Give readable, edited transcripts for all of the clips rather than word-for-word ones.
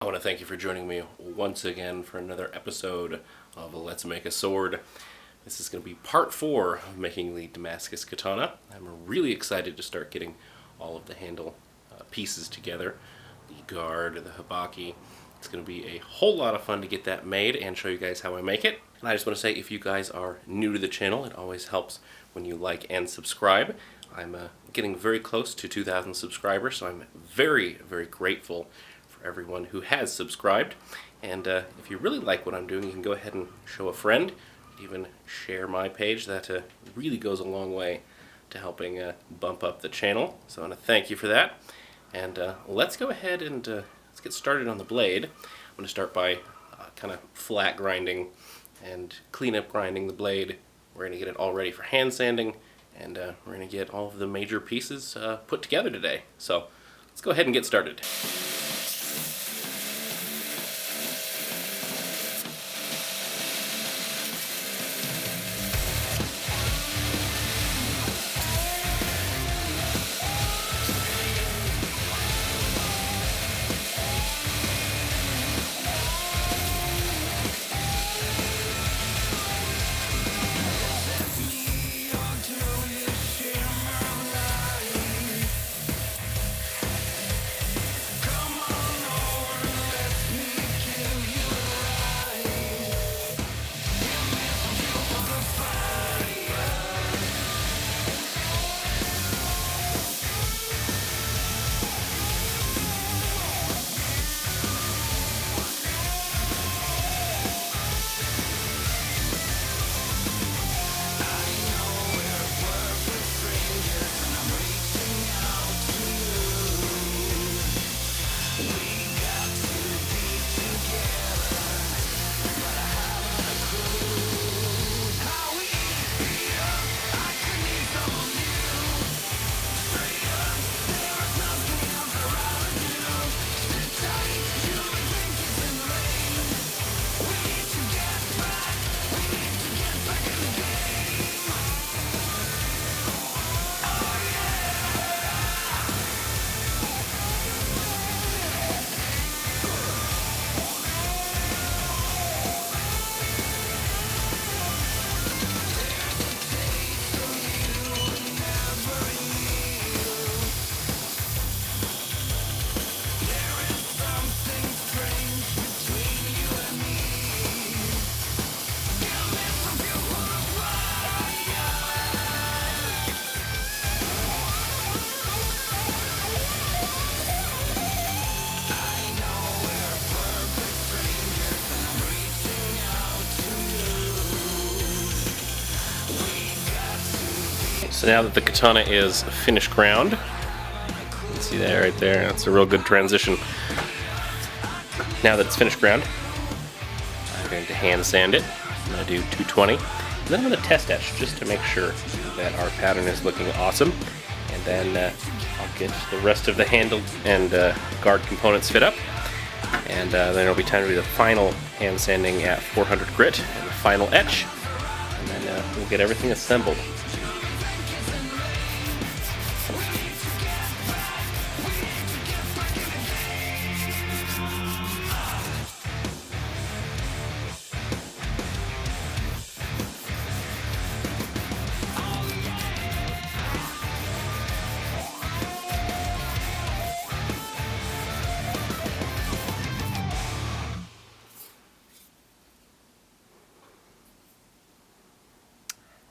want to thank you for joining me once again for another episode of Let's Make a Sword. This is going to be part 4 of making the Damascus Katana. I'm really excited to start getting all of the handle pieces together. The guard, the habaki. It's going to be a whole lot of fun to get that made and show you guys how I make it. And I just want to say, if you guys are new to the channel, it always helps when you like and subscribe. I'm getting very close to 2,000 subscribers, so I'm very, very grateful for everyone who has subscribed. And if you really like what I'm doing, you can go ahead and show a friend, even share my page. That really goes a long way to helping bump up the channel. So I want to thank you for that. And let's go ahead and let's get started on the blade. I'm going to start by kind of flat grinding and clean up grinding the blade. We're going to get it all ready for hand sanding, and we're going to get all of the major pieces put together today. So let's go ahead and get started. So now that the katana is finished ground, you can see that right there, that's a real good transition. Now that it's finished ground, I'm going to hand sand it. I'm going to do 220, and then I'm going to test etch just to make sure that our pattern is looking awesome. And then I'll get the rest of the handle and guard components fit up, and then it'll be time to do the final hand sanding at 400 grit and the final etch, and then we'll get everything assembled.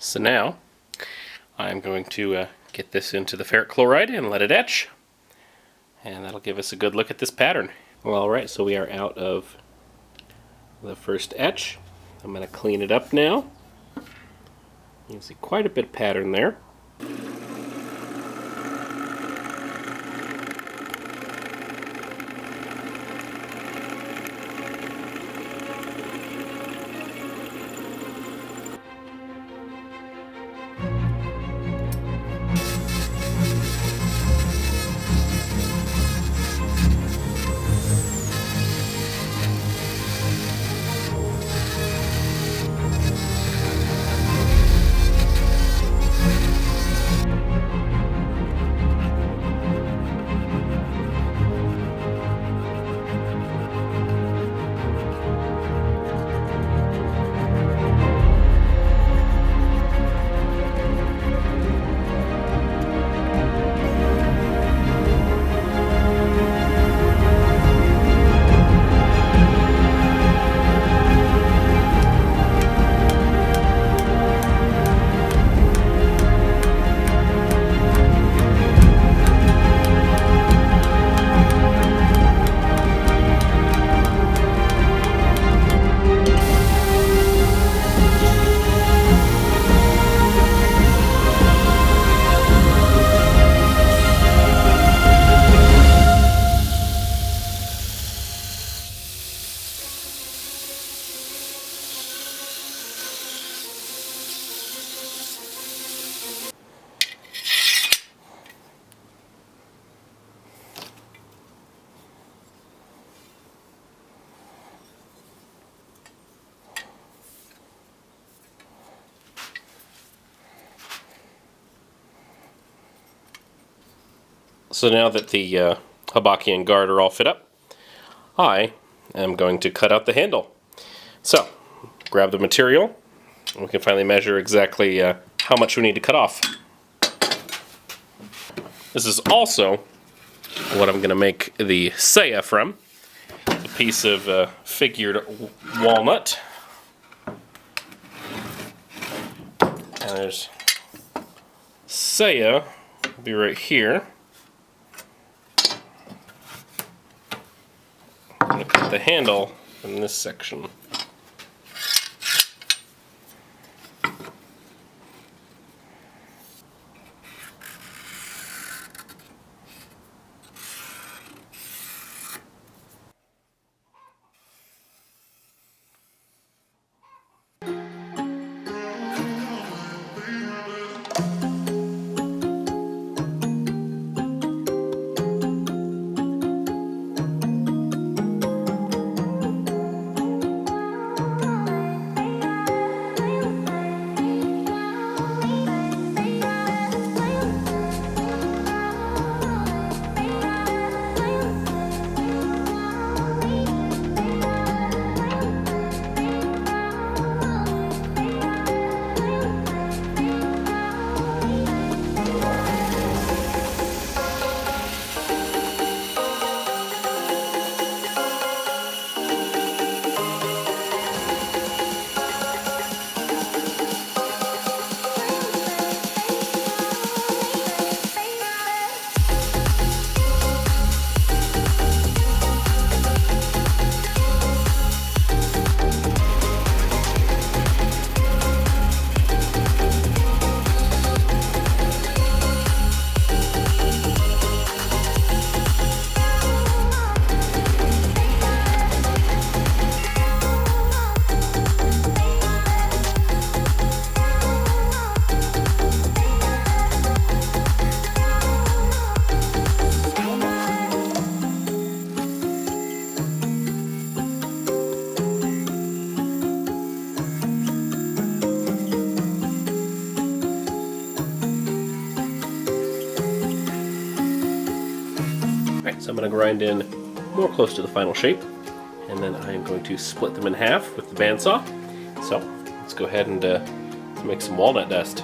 So now I'm going to get this into the ferric chloride and let it etch, and that'll give us a good look at this pattern. Well, alright, so we are out of the first etch. I'm going to clean it up now. You can see quite a bit of pattern there. So now that the habaki and guard are all fit up, I am going to cut out the handle. So, grab the material, and we can finally measure exactly how much we need to cut off. This is also what I'm going to make the saya from. It's a piece of figured walnut. And there's saya, will be right here. I'm going to cut the handle in this section. So I'm going to grind in more close to the final shape, and then I am going to split them in half with the bandsaw. So let's go ahead and make some walnut dust.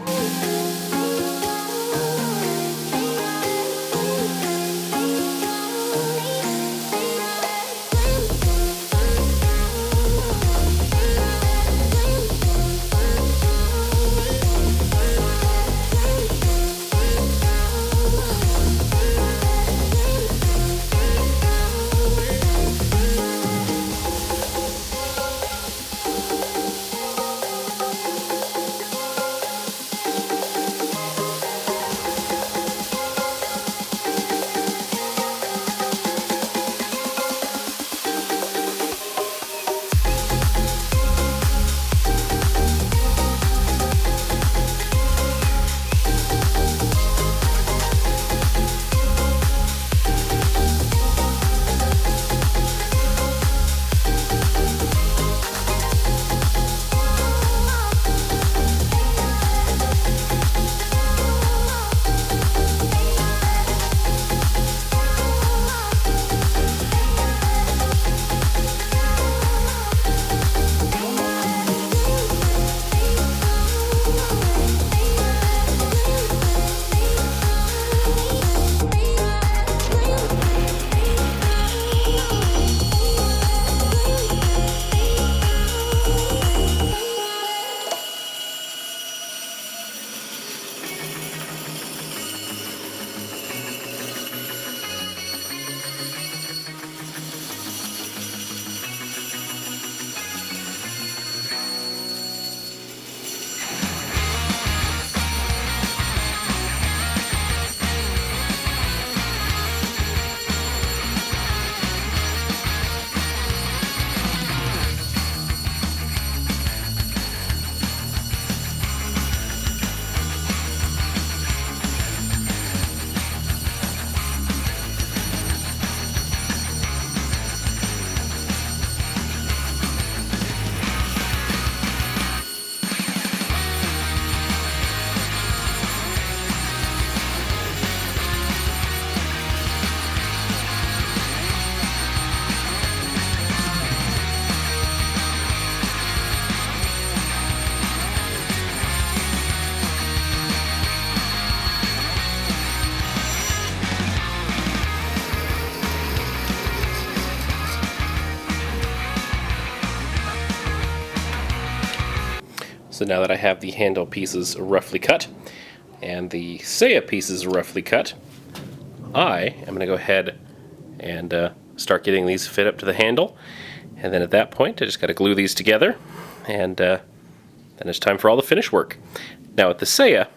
So now that I have the handle pieces roughly cut and the Seiya pieces roughly cut, I am going to go ahead and start getting these fit up to the handle. And then at that point, I just got to glue these together, and then it's time for all the finish work. Now with the Seiya,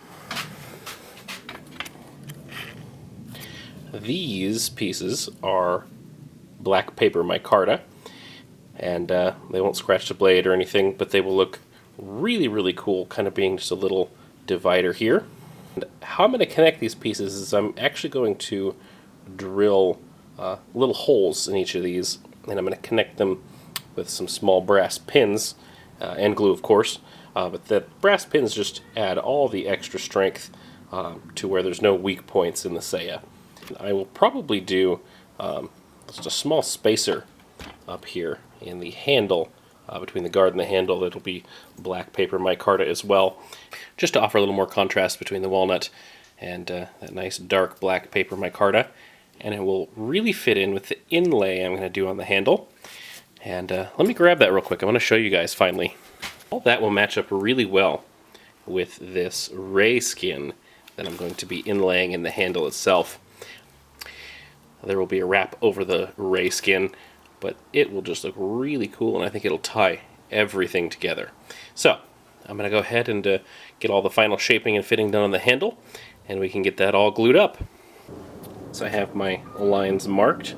these pieces are black paper micarta, and they won't scratch the blade or anything, but they will look really, really cool, kind of being just a little divider here. And how I'm going to connect these pieces is I'm actually going to drill little holes in each of these, and I'm going to connect them with some small brass pins and glue, of course. But the brass pins just add all the extra strength to where there's no weak points in the Seiya. I will probably do just a small spacer up here in the handle, between the guard and the handle. It'll be black paper micarta as well, just to offer a little more contrast between the walnut and that nice dark black paper micarta. And it will really fit in with the inlay I'm going to do on the handle. And let me grab that real quick. I want to show you guys finally. All that will match up really well with this ray skin that I'm going to be inlaying in the handle itself. There will be a wrap over the ray skin, but it will just look really cool, and I think it'll tie everything together. So I'm going to go ahead and get all the final shaping and fitting done on the handle, and we can get that all glued up. So I have my lines marked.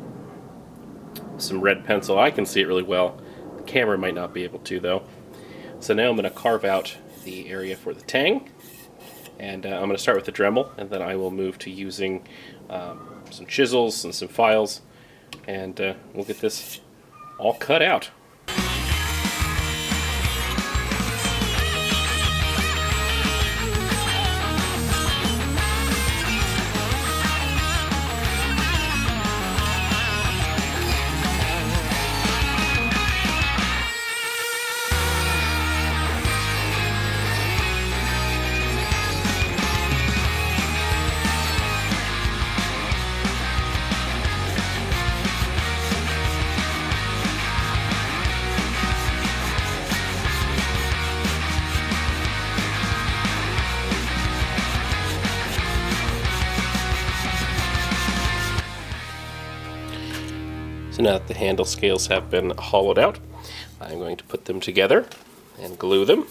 Some red pencil. I can see it really well. The camera might not be able to, though. So now I'm going to carve out the area for the tang, and I'm going to start with the Dremel, and then I will move to using some chisels and some files, and we'll get this all cut out. So now that the handle scales have been hollowed out, I'm going to put them together and glue them.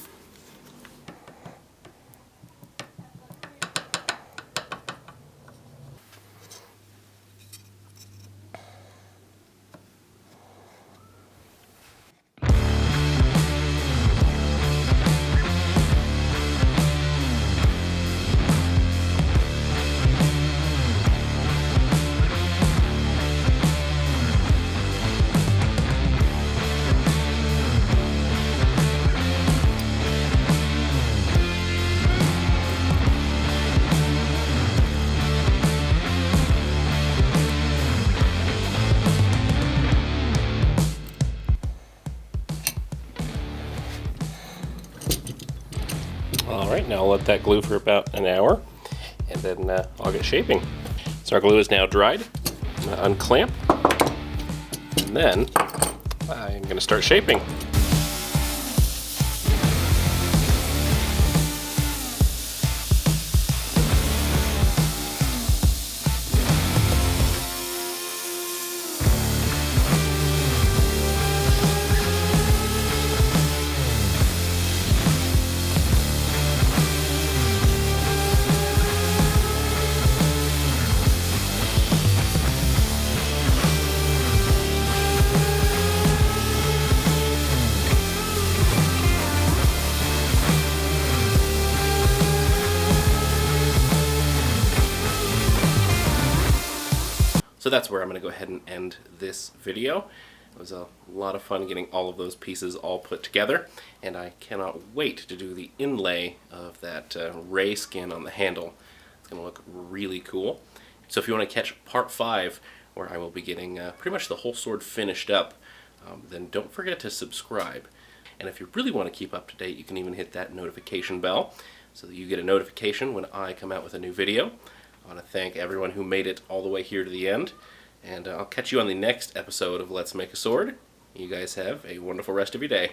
Alright, now I'll let that glue for about an hour, and then I'll get shaping. So our glue is now dried. I'm going to unclamp, and then I'm going to start shaping. So that's where I'm going to go ahead and end this video. It was a lot of fun getting all of those pieces all put together, and I cannot wait to do the inlay of that ray skin on the handle. It's going to look really cool. So if you want to catch part 5, where I will be getting pretty much the whole sword finished up, then don't forget to subscribe. And if you really want to keep up to date, you can even hit that notification bell so that you get a notification when I come out with a new video. I want to thank everyone who made it all the way here to the end, and I'll catch you on the next episode of Let's Make a Sword. You guys have a wonderful rest of your day.